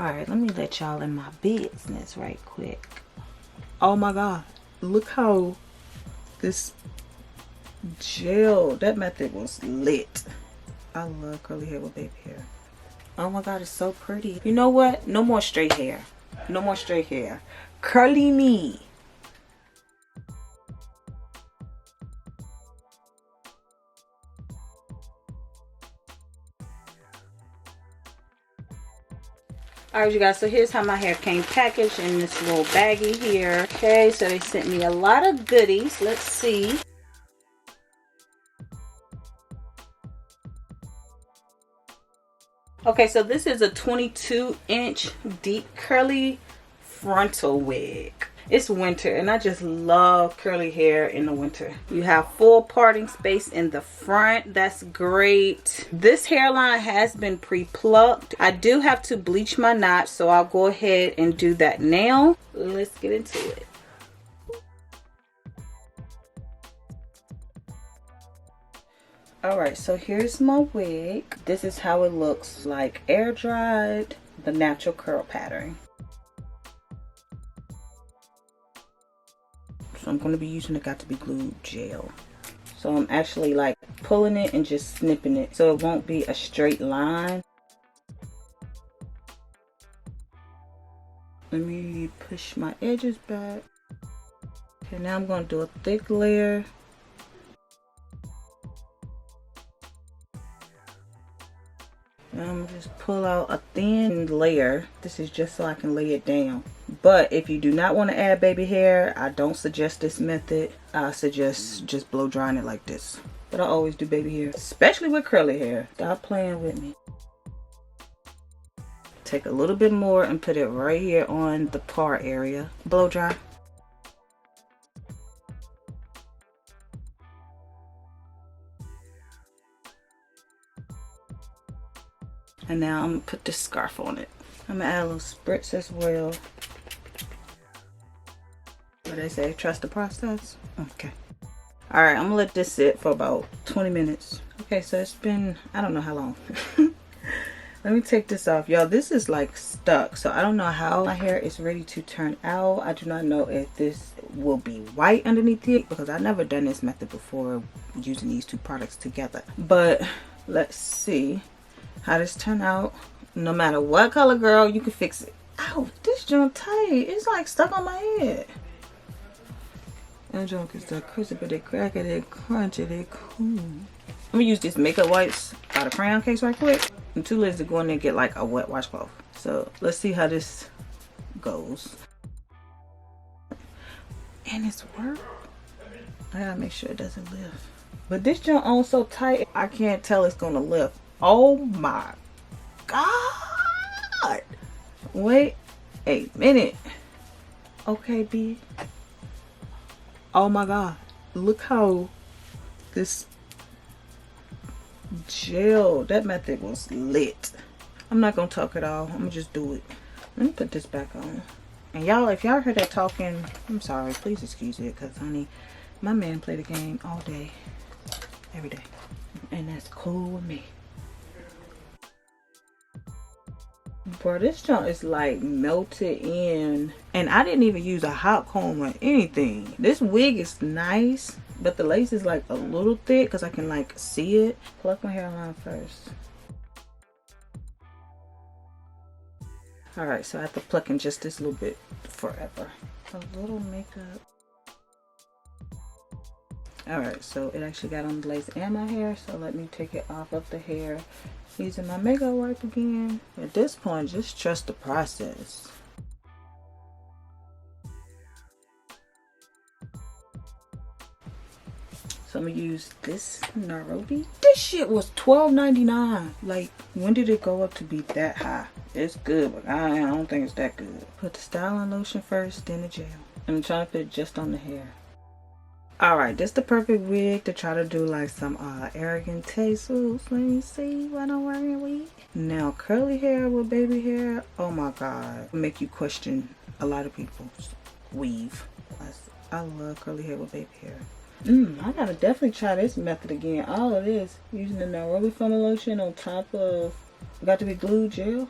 Alright, let me let y'all in my business right quick. Oh my god, look how this gel, that method was lit. I love curly hair with baby hair. Oh my god, it's so pretty. You know what? No more straight hair. No more straight hair. Curly me. Alright, you guys, so here's how my hair came packaged in this little baggie here. Okay, so they sent me a lot of goodies. Let's see. Okay, so this is a 22-inch deep curly frontal wig. It's winter and I just love curly hair in the winter. You have full parting space in the front. That's great. This hairline has been pre-plucked. I do have to bleach my knots, so I'll go ahead and do that now. Let's get into it. Alright, so here's my wig. This is how it looks, like air dried, the natural curl pattern. So I'm going to be using the Got To Be Glued gel. So I'm actually like pulling it and just snipping it so it won't be a straight line. Let me push my edges back. Okay, now I'm going to do a thick layer. And I'm gonna just pull out a thin layer. This is just so I can lay it down. But if you do not want to add baby hair, I don't suggest this method. I suggest just blow drying it like this. But I always do baby hair, especially with curly hair. Stop playing with me. Take a little bit more and put it right here on the part area. Blow dry. And now I'm gonna put this scarf on it. I'm gonna add a little spritz as well. What they say, trust the process? Okay. Alright, I'm gonna let this sit for about 20 minutes. Okay, so it's been, I don't know how long. Let me take this off. Y'all, this is like stuck. So I don't know how my hair is ready to turn out. I do not know if this will be white underneath it because I've never done this method before using these two products together. But let's see how this turn out. No matter what color, girl, you can fix it. Ow, this joint tight. It's like stuck on my head. That joint is that crispy, they crack it, they crunch it, they cool. Let me use this makeup wipes out of crayon case right quick. I'm too lazy to go in there and get like a wet washcloth. So let's see how this goes. And it's work. I gotta make sure it doesn't lift. But this joint on so tight, I can't tell it's gonna lift. Oh my god. Wait a minute. Okay, B. Oh my god. Look how this gel, that method was lit. I'm not gonna talk at all. I'm gonna just do it. Let me put this back on. And y'all, if y'all heard that talking, I'm sorry. Please excuse it, because honey, my man play the game all day, every day. And that's cool with me. Bro, this junk is like melted in. And I didn't even use a hot comb or anything. This wig is nice, but the lace is like a little thick because I can like see it. Pluck my hairline first. Alright, so I have to pluck in just this little bit forever. A little makeup. Alright, so it actually got on the lace and my hair, so let me take it off of the hair using my makeup wipe again. At this point, just trust the process. So I'm gonna use this Nairobi. This shit was $12.99. Like, when did it go up to be that high? It's good, but I don't think it's that good. Put the styling lotion first, then the gel. I'm trying to put it just on the hair. Alright, this is the perfect wig to try to do like some arrogant taste swoops. Let me see what I'm wearing wig. Now, curly hair with baby hair, oh my god. It'll make you question a lot of people's weave. I love curly hair with baby hair. I gotta definitely try this method again. All of this using the Nairobi foam lotion on top of Got To Be Glued gel.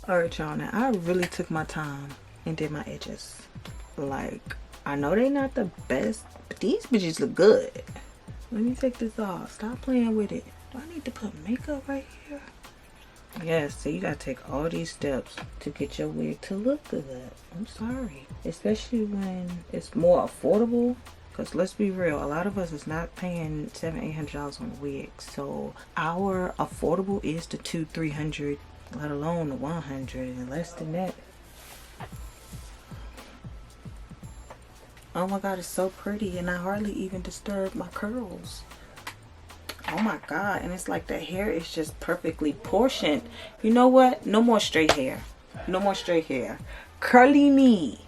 Alright, y'all, now I really took my time and did my edges. Like, I know they not the best, but these bitches look good. Let me take this off. Stop playing with it. Do I need to put makeup right here? Yes, so you gotta take all these steps to get your wig to look good. I'm sorry. Especially when it's more affordable. Because let's be real, a lot of us is not paying $700-800 on a wig. So our affordable is the $200-300, let alone the $100 and less than that. Oh my god, it's so pretty, and I hardly even disturb my curls. Oh my god, and it's like the hair is just perfectly portioned. You know what? No more straight hair. No more straight hair. Curly me.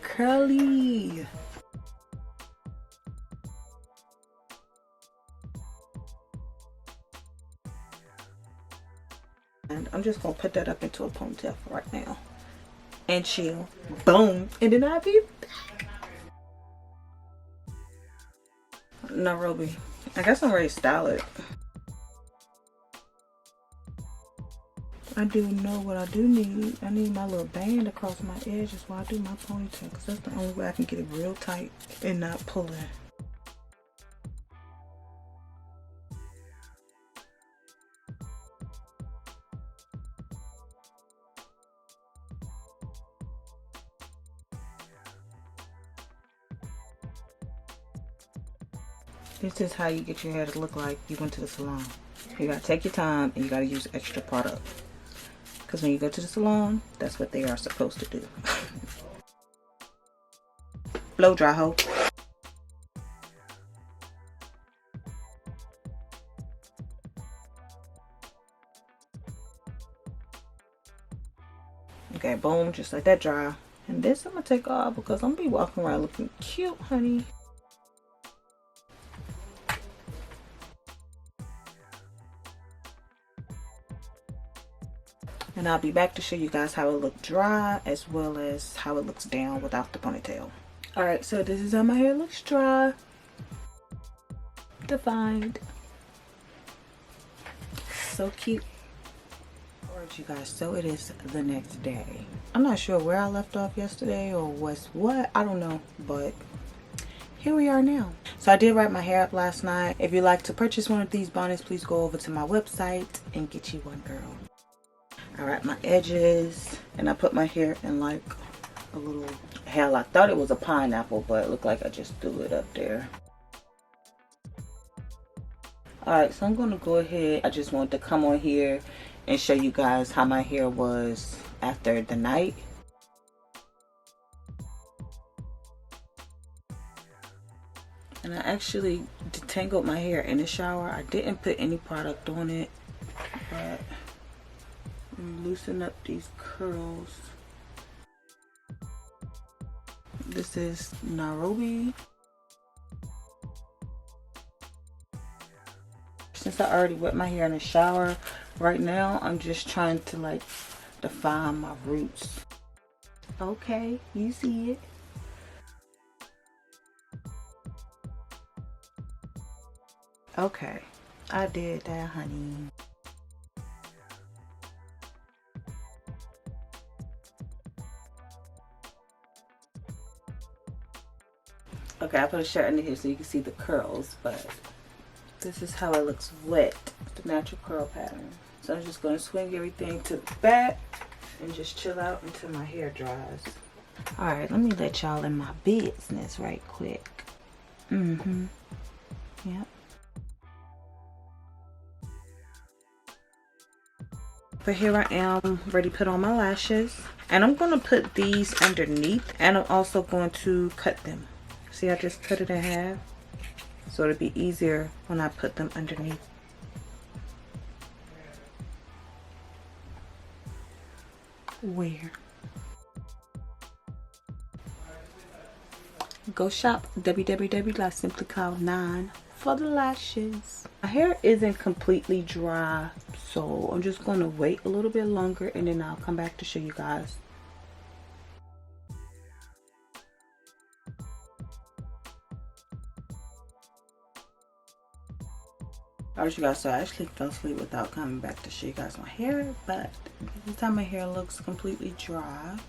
Curly. And I'm just gonna put that up into a ponytail for right now. And chill. Boom. And then I'll be back. Nairobi. I guess I'm ready to style it. I do know what I do need. I need my little band across my edges while I do my ponytail, because that's the only way I can get it real tight and not pulling. This is how you get your hair to look like you went to the salon. You gotta take your time and you gotta use extra product. Because when you go to the salon, that's what they are supposed to do. Blow dry hoe. Okay, boom, just let that dry. And this I'm gonna take off because I'm gonna be walking around looking cute, honey. And I'll be back to show you guys how it looks dry as well as how it looks down without the ponytail. Alright, so this is how my hair looks dry. Defined. So cute. Alright, you guys, so it is the next day. I'm not sure where I left off yesterday or what's what. I don't know, but here we are now. So I did wrap my hair up last night. If you'd like to purchase one of these bonnets, please go over to my website and get you one, girl. I wrapped my edges and I put my hair in like a little hell. I thought it was a pineapple, but it looked like I just threw it up there. Alright, so I'm going to go ahead. I just wanted to come on here and show you guys how my hair was after the night. And I actually detangled my hair in the shower. I didn't put any product on it, but loosen up these curls. This is Nairobi. Since I already wet my hair in the shower, right now I'm just trying to like define my roots. Okay, you see it. Okay, I did that, honey. Okay, I put a shirt under here so you can see the curls, but this is how it looks wet, the natural curl pattern. So I'm just going to swing everything to the back and just chill out until my hair dries. Alright, let me let y'all in my business right quick. Yep. But here I am, ready to put on my lashes. And I'm going to put these underneath, and I'm also going to cut them. See, I just cut it in half, so it'll be easier when I put them underneath. Where? Go shop www.simplycloud9 for the lashes. My hair isn't completely dry, so I'm just going to wait a little bit longer and then I'll come back to show you guys. Alright, you guys, so I actually fell asleep without coming back to show you guys my hair, but this time my hair looks completely dry.